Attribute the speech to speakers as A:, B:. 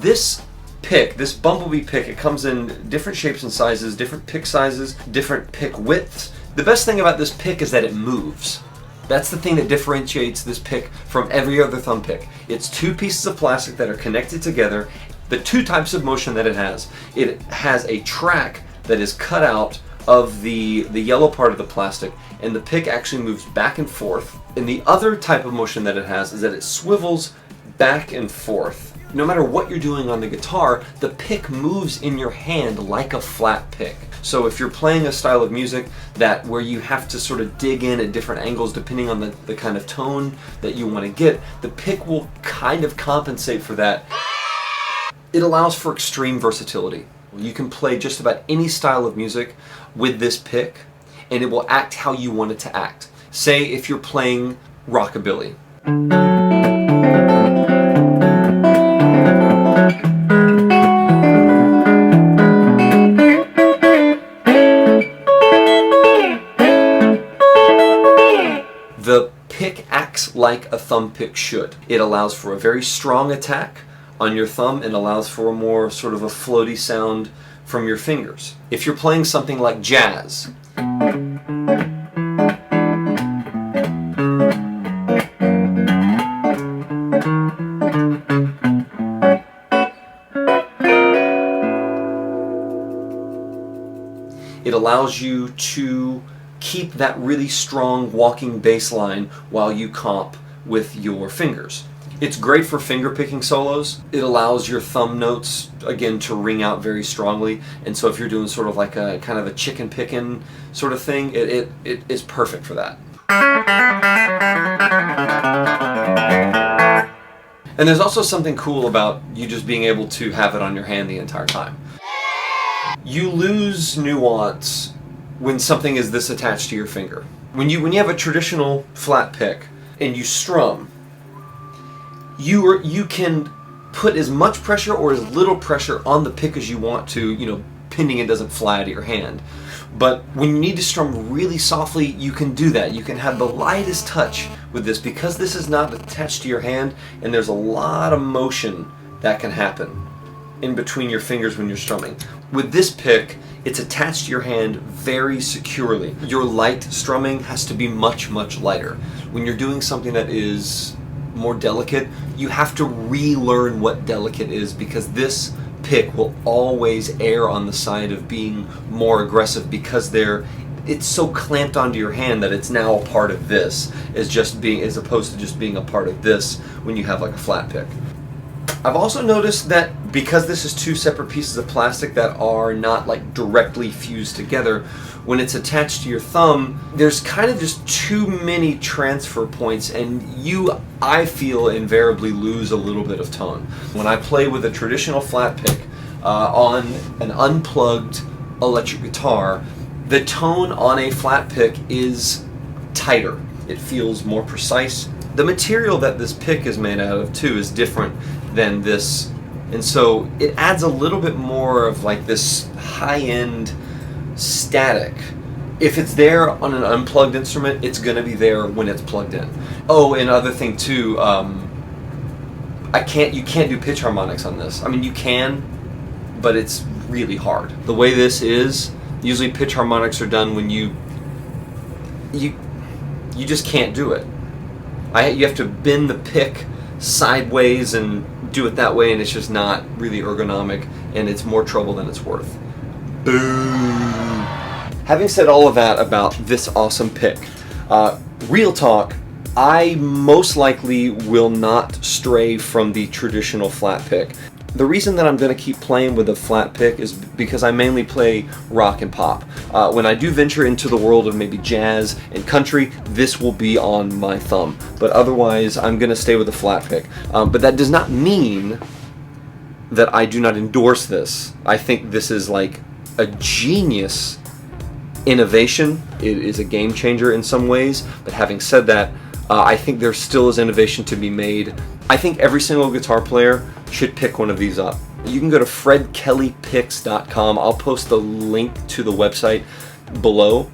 A: This pick, this Bumblebee pick, it comes in different shapes and sizes, different pick sizes, different pick widths. The best thing about this pick is that it moves. That's the thing that differentiates this pick from every other thumb pick. It's two pieces of plastic that are connected together. The two types of motion that it has a track that is cut out of the yellow part of the plastic, and the pick actually moves back and forth. And the other type of motion that it has is that it swivels back and forth. No matter what you're doing on the guitar, the pick moves in your hand like a flat pick. So if you're playing a style of music where you have to sort of dig in at different angles depending on the kind of tone that you want to get, the pick will kind of compensate for that. It allows for extreme versatility. You can play just about any style of music with this pick, and it will act how you want it to act. Say if you're playing rockabilly. The pick acts like a thumb pick should. It allows for a very strong attack on your thumb and allows for a more sort of a floaty sound from your fingers. If you're playing something like jazz, it allows you to keep that really strong walking bass line while you comp with your fingers. It's great for finger picking solos. It allows your thumb notes, again, to ring out very strongly. And so if you're doing sort of like a kind of a chicken picking sort of thing, it is perfect for that. And there's also something cool about you just being able to have it on your hand the entire time. You lose nuance when something is this attached to your finger. When you have a traditional flat pick and you strum, you can put as much pressure or as little pressure on the pick as you want to, pending it doesn't fly out of your hand. But when you need to strum really softly, you can do that. You can have the lightest touch with this because this is not attached to your hand, and there's a lot of motion that can happen in between your fingers when you're strumming. With this pick, it's attached to your hand very securely. Your light strumming has to be much, much lighter. When you're doing something that is more delicate, you have to relearn what delicate is, because this pick will always err on the side of being more aggressive because it's so clamped onto your hand that it's now a part of this as opposed to just being a part of this when you have like a flat pick. I've also noticed that because this is two separate pieces of plastic that are not like directly fused together, when it's attached to your thumb, there's kind of just too many transfer points, and I feel, invariably lose a little bit of tone. When I play with a traditional flat pick on an unplugged electric guitar, the tone on a flat pick is tighter. It feels more precise. The material that this pick is made out of too is different than this, and so it adds a little bit more of like this high-end static. If it's there on an unplugged instrument, it's going to be there when it's plugged in. Oh, and another thing too, you can't do pitch harmonics on this. I mean, you can, but it's really hard. The way this is, usually pitch harmonics are done when you just can't do it. You have to bend the pick sideways and do it that way, and it's just not really ergonomic, and it's more trouble than it's worth. Boom. Having said all of that about this awesome pick, real talk, I most likely will not stray from the traditional flat pick. The reason that I'm going to keep playing with a flat pick is because I mainly play rock and pop. When I do venture into the world of maybe jazz and country, this will be on my thumb. But otherwise, I'm going to stay with a flat pick. But that does not mean that I do not endorse this. I think this is like a genius innovation. It is a game changer in some ways. But having said that, I think there still is innovation to be made. I think every single guitar player should pick one of these up. You can go to fredkellypicks.com. I'll post the link to the website below.